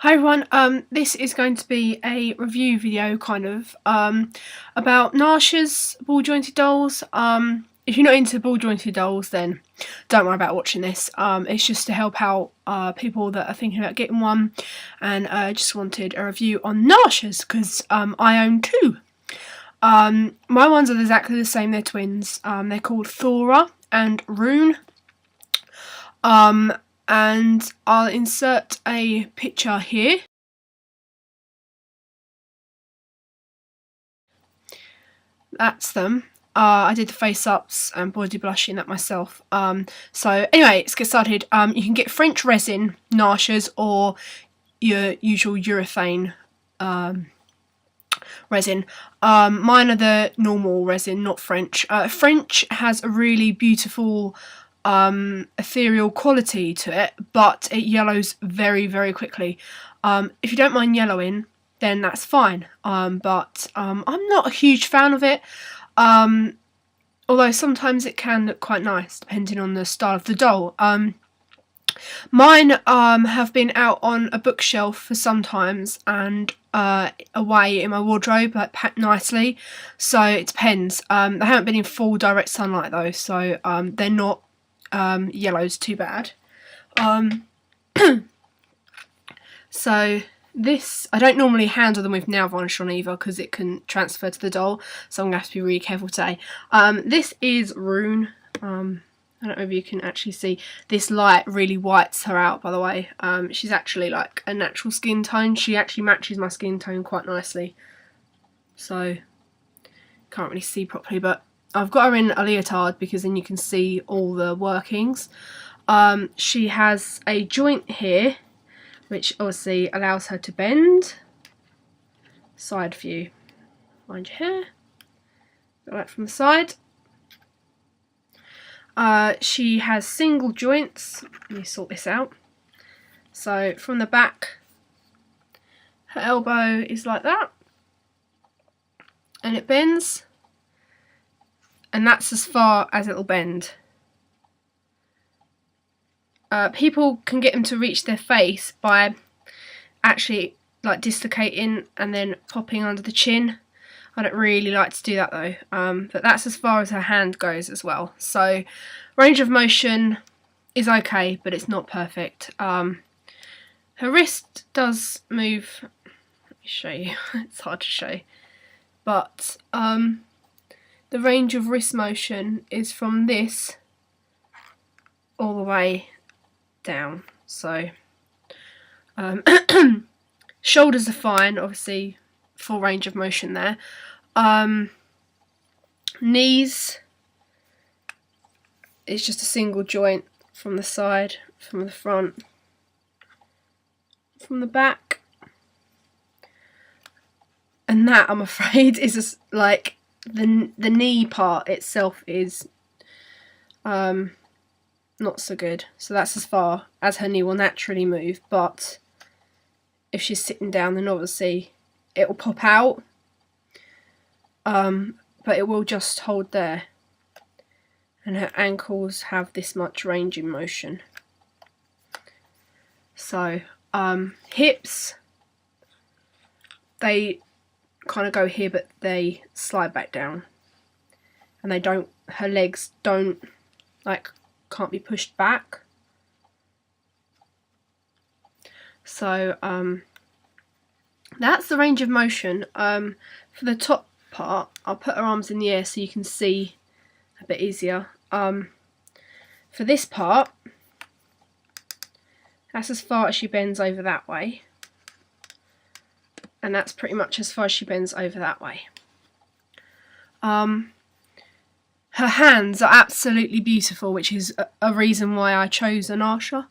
Hi everyone, this is going to be a review video about Narsha's ball jointed dolls. If you're not into ball jointed dolls, then don't worry about watching this. It's just to help out people that are thinking about getting one, and I just wanted a review on Narsha's because I own two. My ones are exactly the same, they're twins. They're called Thora and Rune. And I'll insert a picture here. That's them. I did the face-ups and body blushing that myself. So anyway, let's get started. You can get French resin Narshas or your usual urethane resin. Mine are the normal resin, not French. French has a really beautiful ethereal quality to it, but it yellows very, very quickly. If you don't mind yellowing, then that's fine, but I'm not a huge fan of it, although sometimes it can look quite nice depending on the style of the doll. Mine have been out on a bookshelf for some times and away in my wardrobe, like packed nicely, so it depends. They haven't been in full direct sunlight though, so they're not yellow's too bad. So this, I don't normally handle them with nail varnish on either because it can transfer to the doll, so I'm going to have to be really careful today. This is Rune. I don't know if you can actually see, this light really whites her out, by the way. She's actually like a natural skin tone. She actually matches my skin tone quite nicely, so can't really see properly, but I've got her in a leotard because then you can see all the workings. She has a joint here which obviously allows her to bend. Side view, mind your hair, go like from the side. She has single joints. Let me sort this out. So from the back, her elbow is like that, and it bends, and that's as far as it'll bend. People can get them to reach their face by actually like dislocating and then popping under the chin. I don't really like to do that though, but that's as far as her hand goes as well. So range of motion is okay, but it's not perfect. Her wrist does move. Let me show you. It's hard to show, but the range of wrist motion is from this all the way down. So shoulders are fine, obviously full range of motion there. Knees is just a single joint from the side, from the front, from the back, and that, I'm afraid, is just like the knee part itself is not so good. So that's as far as her knee will naturally move, but if she's sitting down then obviously it will pop out, but it will just hold there, and her ankles have this much range in motion. So hips, they kind of go here but they slide back down, and they don't, her legs don't, like, can't be pushed back. So that's the range of motion. For the top part, I'll put her arms in the air so you can see a bit easier. For this part, that's as far as she bends over that way, and that's pretty much as far as she bends over that way. Her hands are absolutely beautiful, which is a reason why I chose a Narsha,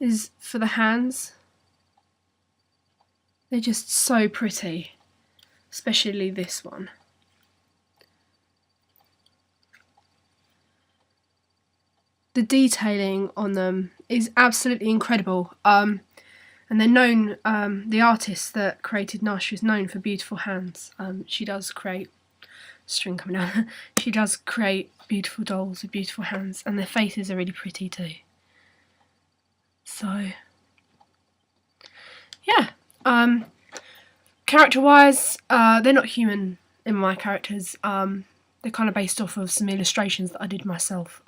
is for the hands. They're just so pretty, especially this one. The detailing on them is absolutely incredible, and they're known, the artist that created Narsha is known for beautiful hands. She does create, string coming down, she does create beautiful dolls with beautiful hands, and their faces are really pretty too. So yeah. Character-wise, they're not human in my characters. They're kind of based off of some illustrations that I did myself.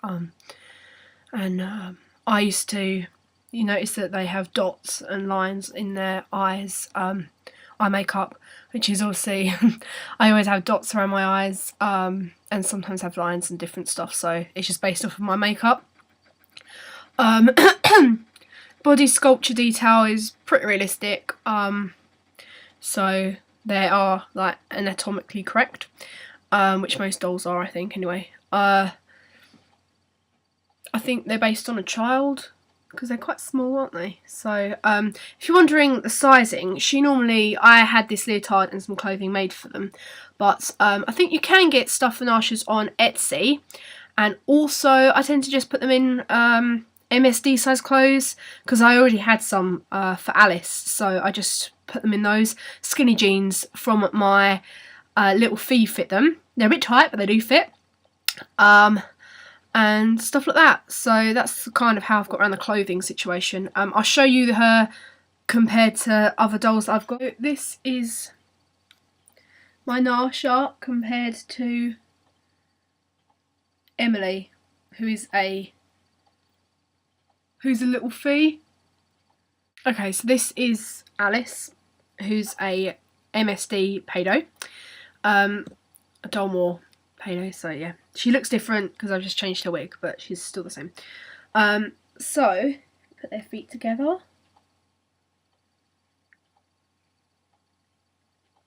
I used to, you notice that they have dots and lines in their eyes, eye makeup, which is obviously, I always have dots around my eyes, and sometimes have lines and different stuff, so it's just based off of my makeup. Body sculpture detail is pretty realistic, so they are like anatomically correct, which most dolls are, I think, anyway. I think they're based on a child, because they're quite small, aren't they? So, if you're wondering the sizing, I had this leotard and some clothing made for them, but I think you can get stuff for Narshas on Etsy, and also I tend to just put them in MSD size clothes, because I already had some for Alice, so I just put them in those. Skinny jeans from my little fee fit them. They're a bit tight, but they do fit. And stuff like that. So that's kind of how I've got around the clothing situation. I'll show you her compared to other dolls I've got. This is my Narsha compared to Emily, who's a little fee. Okay, so this is Alice, who's a MSD pedo. A doll more pedo, so yeah. She looks different because I've just changed her wig, but she's still the same. So, put their feet together.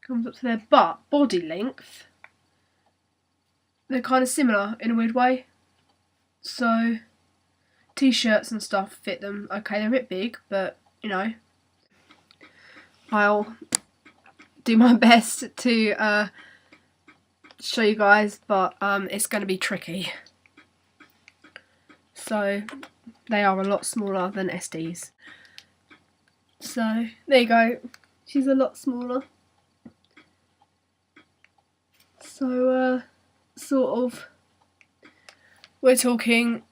Comes up to their butt. Body length. They're kind of similar in a weird way. So, t-shirts and stuff fit them. Okay, they're a bit big, but, you know, I'll do my best to show you guys, but it's going to be tricky. So they are a lot smaller than SDs. So there you go. She's a lot smaller. So sort of, we're talking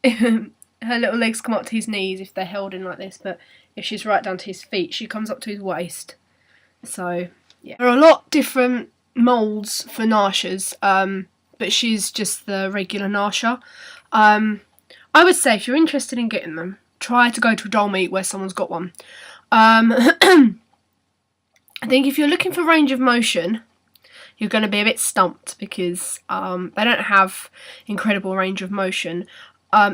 her little legs come up to his knees if they're held in like this, but if she's right down to his feet, she comes up to his waist. So yeah, there are a lot different moulds for Narshas, but she's just the regular Narsha. I would say if you're interested in getting them, try to go to a doll meet where someone's got one. I think if you're looking for range of motion, you're going to be a bit stumped, because they don't have incredible range of motion.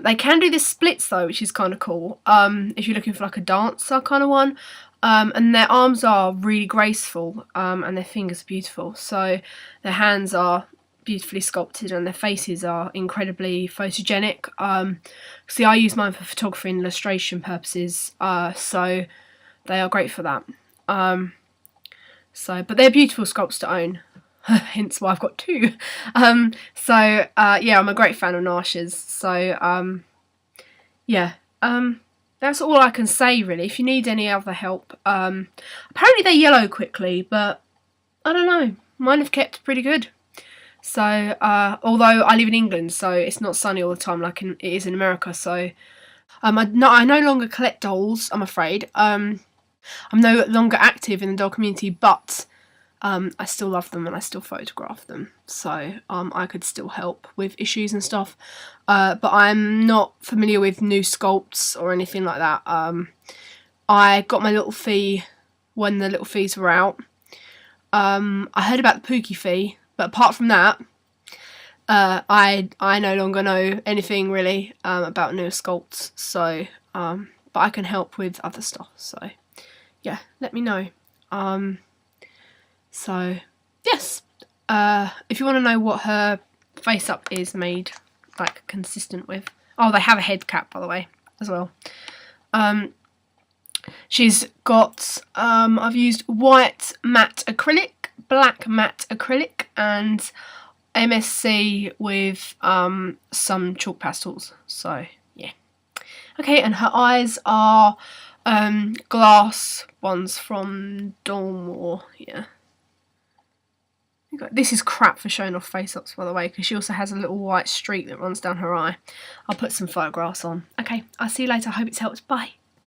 They can do the splits though, which is kind of cool, if you're looking for like a dancer kind of one. And their arms are really graceful, and their fingers are beautiful. So their hands are beautifully sculpted, and their faces are incredibly photogenic. See, I use mine for photography and illustration purposes, so they are great for that. But they're beautiful sculpts to own, hence why I've got two. Yeah, I'm a great fan of Narshas. So yeah. That's all I can say, really. If you need any other help, apparently they yellow quickly, but I don't know. Mine have kept pretty good. So, although I live in England, so it's not sunny all the time like it is in America. So, I no longer collect dolls, I'm afraid. I'm no longer active in the doll community, but I still love them and I still photograph them. So, I could still help with issues and stuff. But I'm not familiar with new sculpts or anything like that. I got my little fee when the little fees were out. I heard about the Pookie fee, but apart from that, I no longer know anything really about new sculpts. So, but I can help with other stuff. So, yeah, let me know. So, yes. If you want to know what her face up is made like consistent with. Oh, they have a head cap, by the way, as well. She's got, I've used white matte acrylic, black matte acrylic, and MSC with some chalk pastels. So, yeah. Okay, and her eyes are glass ones from Dolmore, yeah. This is crap for showing off face-ups, by the way, because she also has a little white streak that runs down her eye. I'll put some photographs on. Okay, I'll see you later. I hope it's helped. Bye.